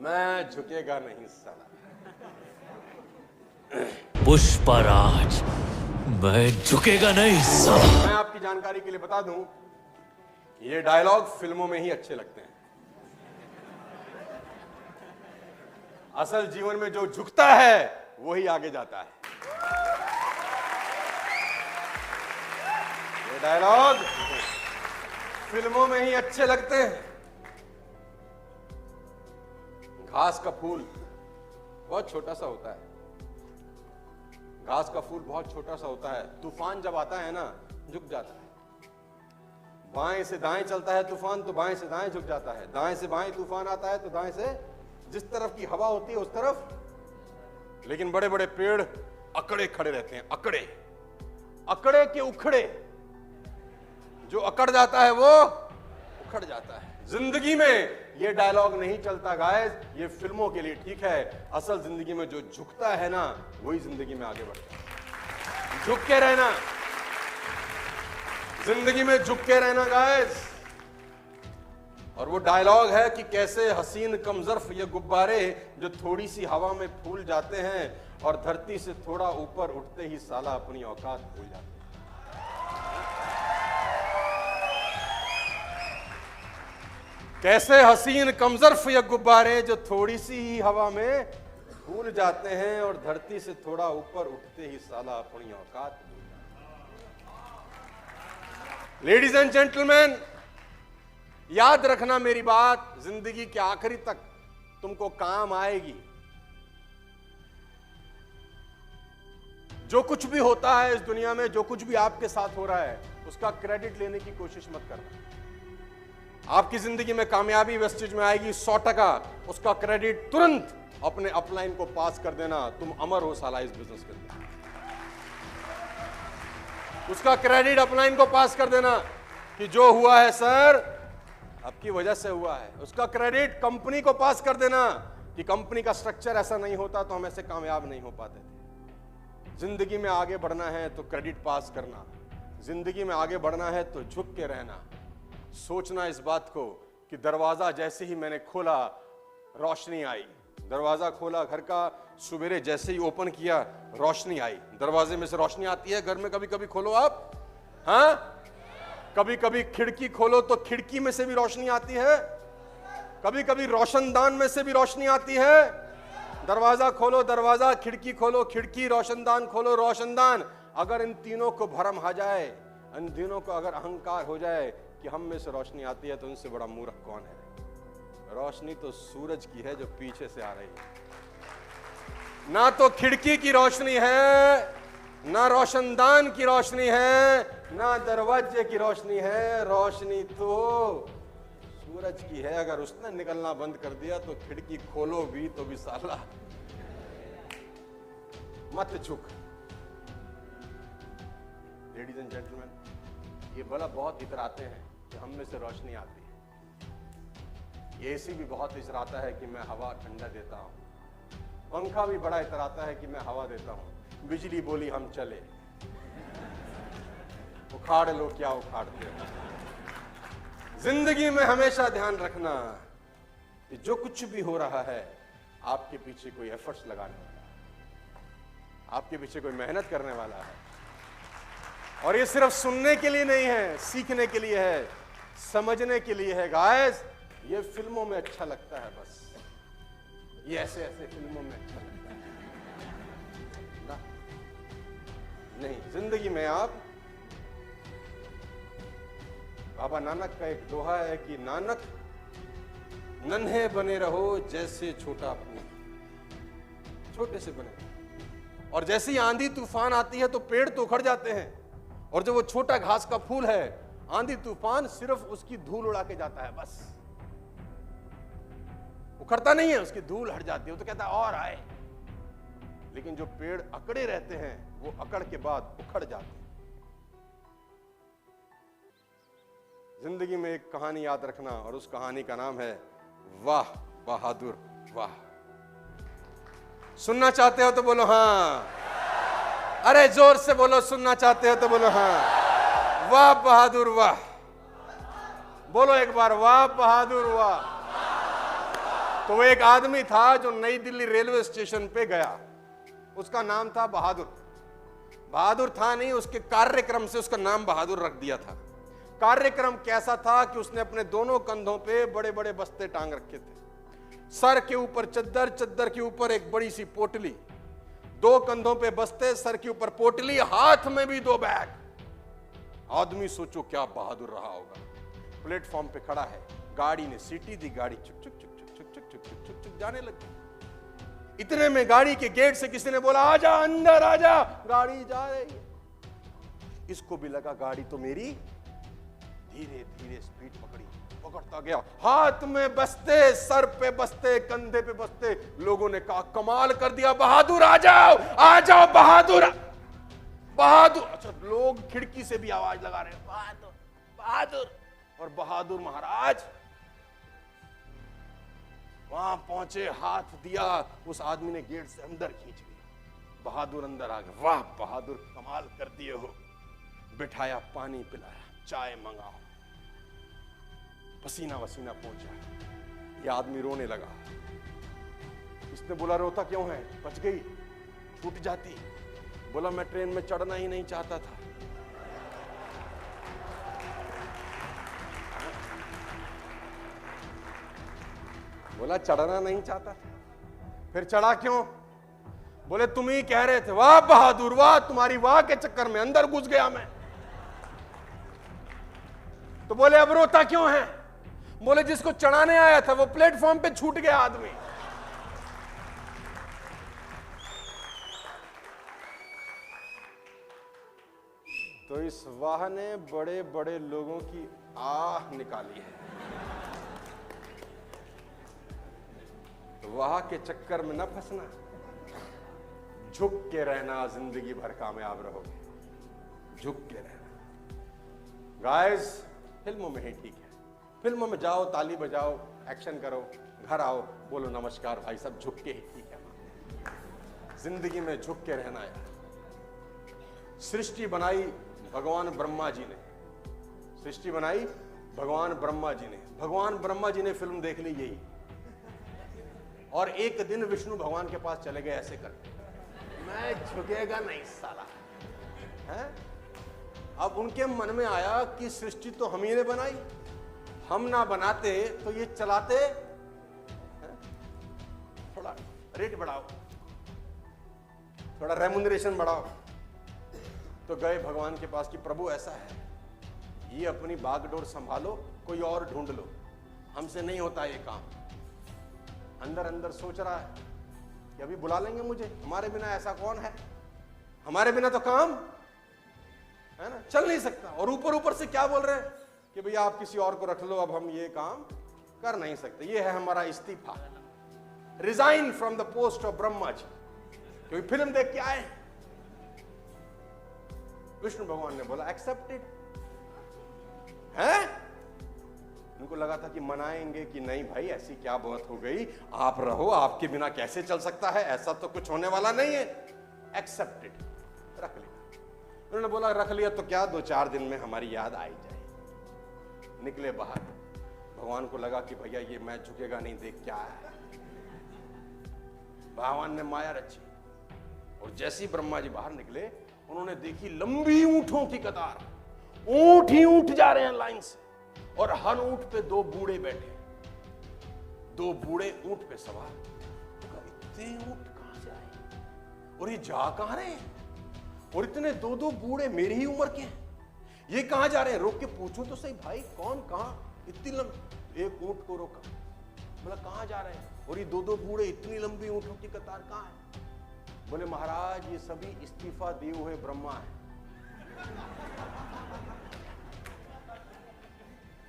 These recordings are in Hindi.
मैं झुकेगा नहीं साला। पुष्पराज, मैं झुकेगा नहीं साला। मैं आपकी जानकारी के लिए बता दूं, ये डायलॉग फिल्मों में ही अच्छे लगते हैं। असल जीवन में जो झुकता है वही आगे जाता है। ये डायलॉग फिल्मों में ही अच्छे लगते हैं। घास का फूल बहुत छोटा सा होता है। घास का फूल बहुत छोटा सा होता है। तूफान जब आता है ना, झुक जाता है। बाएं से दाएं चलता है तूफान, तो बाएं से दाएं झुक जाता है। दाएं से बाएं तूफान आता है तो दाएं से जिस तरफ की हवा होती है उस तरफ। लेकिन बड़े बड़े पेड़ अकड़े खड़े रहते हैं। अकड़े अकड़े के उखड़े, जो अकड़ जाता है वो उखड़ जाता है। जिंदगी में ये डायलॉग नहीं चलता गाइस, ये फिल्मों के लिए ठीक है। असल जिंदगी में जो झुकता है ना, वही जिंदगी में आगे बढ़ता है। झुक के रहना, जिंदगी में झुक के रहना गाइस। और वो डायलॉग है कि कैसे हसीन कमजर्फ ये गुब्बारे जो थोड़ी सी हवा में फूल जाते हैं और धरती से थोड़ा ऊपर उठते ही साला अपनी औकात भूल जाते हैं। कैसे हसीन कमजर्फ ये गुब्बारे जो थोड़ी सी ही हवा में फूल जाते हैं और धरती से थोड़ा ऊपर उठते ही साला अपनी औकात भूल जाते हैं। लेडीज एंड जेंटलमैन, याद रखना मेरी बात, जिंदगी के आखिरी तक तुमको काम आएगी। जो कुछ भी होता है इस दुनिया में, जो कुछ भी आपके साथ हो रहा है, उसका क्रेडिट लेने की कोशिश मत करना। आपकी जिंदगी में कामयाबी वेस्टेज में आएगी 100%, उसका क्रेडिट तुरंत अपने अपलाइन को पास कर देना। तुम अमर हो साला इस बिजनेस के अंदर। उसका क्रेडिट अपलाइन को पास कर देना कि जो हुआ है सर आपकी वजह से हुआ है। उसका क्रेडिट कंपनी को पास कर देना कि कंपनी का स्ट्रक्चर ऐसा नहीं होता तो हम ऐसे कामयाब नहीं हो पाते थे। जिंदगी में आगे बढ़ना है तो क्रेडिट पास करना, जिंदगी में आगे बढ़ना है तो झुक के रहना। सोचना इस बात को कि दरवाजा जैसे ही मैंने खोला रोशनी आई। दरवाजा खोला घर का, सुबेरे जैसे ही ओपन किया रोशनी आई। दरवाजे में से रोशनी आती है घर में, कभी कभी खोलो आप, हाँ कभी कभी खिड़की खोलो तो खिड़की में से भी रोशनी आती है, कभी कभी रोशनदान में से भी रोशनी आती है। दरवाजा खोलो दरवाजा, खिड़की खोलो खिड़की, रोशनदान खोलो रोशनदान। अगर इन तीनों को भरम आ जाए, इन तीनों को अगर अहंकार हो जाए कि हम में से रोशनी आती है, तो उनसे बड़ा मूर्ख कौन है। रोशनी तो सूरज की है जो पीछे से आ रही है। ना तो खिड़की की रोशनी है, ना रोशनदान की रोशनी है, ना दरवाजे की रोशनी है। रोशनी तो सूरज की है। अगर उसने निकलना बंद कर दिया तो खिड़की खोलो भी तो भी साला मत झुक। लेडीज एंड जेंटलमैन, ये भला बहुत इतराते हैं कि हम में से रोशनी आती है। ये एसी भी बहुत इतराता है कि मैं हवा ठंडा देता हूं। पंखा भी बड़ा इतराता है कि मैं हवा देता हूं। बिजली बोली हम चले। उखाड़ लो क्या उखाड़ते हो। जिंदगी में हमेशा ध्यान रखना कि जो कुछ भी हो रहा है, आपके पीछे कोई एफर्ट्स लगाने वाला है, आपके पीछे कोई मेहनत करने वाला है। और ये सिर्फ सुनने के लिए नहीं है, सीखने के लिए है, समझने के लिए है। गाइस, ये फिल्मों में अच्छा लगता है, बस ये ऐसे ऐसे फिल्मों में अच्छा लगता है ना? नहीं, जिंदगी में आप, बाबा नानक का एक दोहा है कि नानक नन्हे बने रहो जैसे छोटा फूल, छोटे से बने। और जैसे ही आंधी तूफान आती है तो पेड़ तो उखड़ जाते हैं, और जो वो छोटा घास का फूल है, आंधी तूफान सिर्फ उसकी धूल उड़ा के जाता है, बस उखड़ता नहीं है, उसकी धूल हट जाती है। वो तो कहता है और आए। लेकिन जो पेड़ अकड़े रहते हैं वो अकड़ के बाद उखड़ जाते हैं। जिंदगी में एक कहानी याद रखना, और उस कहानी का नाम है वाह बहादुर वाह। सुनना चाहते हो तो बोलो हाँ। अरे जोर से बोलो, सुनना चाहते हो तो बोलो हाँ। वाह बहादुर वाह। बोलो एक बार, वाह बहादुर वाह। तो वो एक आदमी था जो नई दिल्ली रेलवे स्टेशन पे गया, उसका नाम था बहादुर। बहादुर था नहीं, उसके कार्यक्रम से उसका नाम बहादुर रख दिया था। कार्यक्रम कैसा था कि उसने अपने दोनों कंधों पे बड़े बड़े बस्ते टांग रखे थे, सर के ऊपर चद्दर, चद्दर के ऊपर एक बड़ी सी पोटली, दो कंधों पे बस्ते, सर के ऊपर पोटली, हाथ में भी 2 बैग। आदमी सोचो क्या बहादुर रहा होगा। प्लेटफॉर्म पे खड़ा है, गाड़ी ने सीटी दी, गाड़ी चुक चुक चुक चुक चुक चुक चुक चुक चुक जाने लगी। इतने में गाड़ी के गेट से किसी ने बोला आजा अंदर आजा, गाड़ी जा रही है। इसको भी लगा गाड़ी तो मेरी, धीरे धीरे स्पीड पकड़ता गया, हाथ में बस्ते, सर पे बस्ते, कंधे पे बस्ते। लोगों ने कहा कमाल कर दिया, बहादुर आ जाओ बहादुर, बहादुर। अच्छा, लोग खिड़की से भी आवाज लगा रहे हैं बहादुर बहादुर। और बहादुर महाराज वहां पहुंचे, हाथ दिया, उस आदमी ने गेट से अंदर खींच लिया। बहादुर अंदर आ गए। वाह बहादुर, कमाल कर दिए हो। बिठाया, पानी पिलाया, चाय मंगाओ, पसीना वसीना पहुंचा। ये आदमी रोने लगा। इसने बोला रोता क्यों है? बच गई, छूट जाती। बोला मैं ट्रेन में चढ़ना ही नहीं चाहता था। बोला चढ़ना नहीं चाहता था, फिर चढ़ा क्यों? बोले तुम ही कह रहे थे। वाह बहादुर वाह, तुम्हारी वाह के चक्कर में अंदर घुस गया मैं। तो बोले अब रोता क्यों है? बोले जिसको चढ़ाने आया था वो प्लेटफॉर्म पे छूट गया आदमी। तो इस वाह ने बड़े बड़े लोगों की आह निकाली है। तो वाह के चक्कर में न फंसना, झुक के रहना, जिंदगी भर कामयाब रहोगे। झुक के रहना। गाइस, फिल्मों में ही ठीक है, फिल्मों में जाओ, ताली बजाओ, एक्शन करो, घर आओ, बोलो नमस्कार भाई, सब झुक के ही ठीक है। जिंदगी में झुक के रहना है। सृष्टि बनाई भगवान ब्रह्मा जी ने, सृष्टि बनाई भगवान ब्रह्मा जी ने। भगवान ब्रह्मा जी ने फिल्म देख ली यही, और एक दिन विष्णु भगवान के पास चले गए ऐसे करके, मैं झुकेगा नहीं साला है। अब उनके मन में आया कि सृष्टि तो हम ही ने बनाई, हम ना बनाते तो ये चलाते है? थोड़ा रेट बढ़ाओ, थोड़ा रेमुनरेशन बढ़ाओ। तो गए भगवान के पास कि प्रभु ऐसा है, ये अपनी बागडोर संभालो, कोई और ढूंढ लो, हमसे नहीं होता ये काम। अंदर अंदर सोच रहा है कि अभी बुला लेंगे मुझे, हमारे बिना ऐसा कौन है, हमारे बिना तो काम है ना चल नहीं सकता। और ऊपर ऊपर से क्या बोल रहे हैं कि भैया आप किसी और को रख लो, अब हम ये काम कर नहीं सकते, ये है हमारा इस्तीफा, resign from the post of Brahma ji. क्योंकि फिल्म देख के आए। विष्णु भगवान ने बोला एक्सेप्टेड है। उनको लगा था कि मनाएंगे कि नहीं भाई ऐसी क्या बात हो गई, आप रहो, आपके बिना कैसे चल सकता है, ऐसा तो कुछ होने वाला नहीं है। एक्सेप्टेड, रख लिया। उन्होंने बोला रख लिया तो क्या, 2-4 दिन में हमारी याद आई जाए। निकले बाहर, भगवान को लगा कि भैया ये मैच झुकेगा नहीं, देख क्या है। भगवान ने माया रची, और जैसे ही ब्रह्मा जी बाहर निकले, उन्होंने देखी लंबी ऊंटों की कतार, ऊंट ही ऊंट जा रहे हैं लाइन से, और हर ऊंट पे 2 बूढ़े बैठे, 2 बूढ़े ऊंट पे सवार। इतने ऊंट कहां से आए, और ये जा कहां रहे हैं, और इतने 2-2 बूढ़े मेरी ही उम्र के हैं, ये कहां जा रहे हैं? रोक के पूछूं तो सही भाई, कौन कहां? इतनी लंबी, एक ऊंट को रोका, बोला कहां जा रहे हैं? और ये 2-2 बूढ़े, इतनी लंबी ऊंटों की कतार कहां है? बोले महाराज ये सभी इस्तीफा दिए हुए ब्रह्मा है,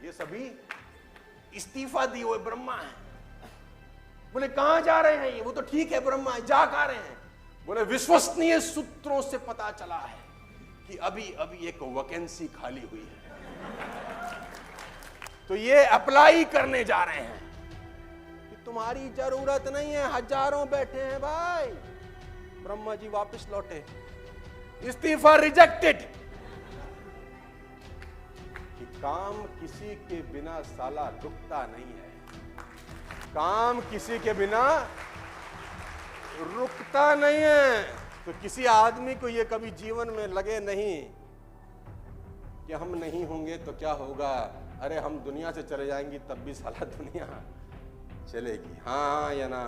ये सभी इस्तीफा दिए हुए ब्रह्मा है। बोले कहां जा रहे हैं ये? वो तो ठीक है ब्रह्मा है, जा कहां रहे हैं? बोले विश्वसनीय सूत्रों से पता चला है कि अभी अभी एक वैकेंसी खाली हुई है, तो ये अप्लाई करने जा रहे हैं। कि तुम्हारी जरूरत नहीं है, हजारों बैठे हैं भाई। ब्रह्मा जी वापस लौटे, इस्तीफा रिजेक्टेड। कि काम किसी के बिना साला रुकता नहीं है, काम किसी के बिना रुकता नहीं है। तो किसी आदमी को ये कभी जीवन में लगे नहीं कि हम नहीं होंगे तो क्या होगा, अरे हम दुनिया से चले जाएंगे तब भी साला दुनिया चलेगी। हाँ या ना?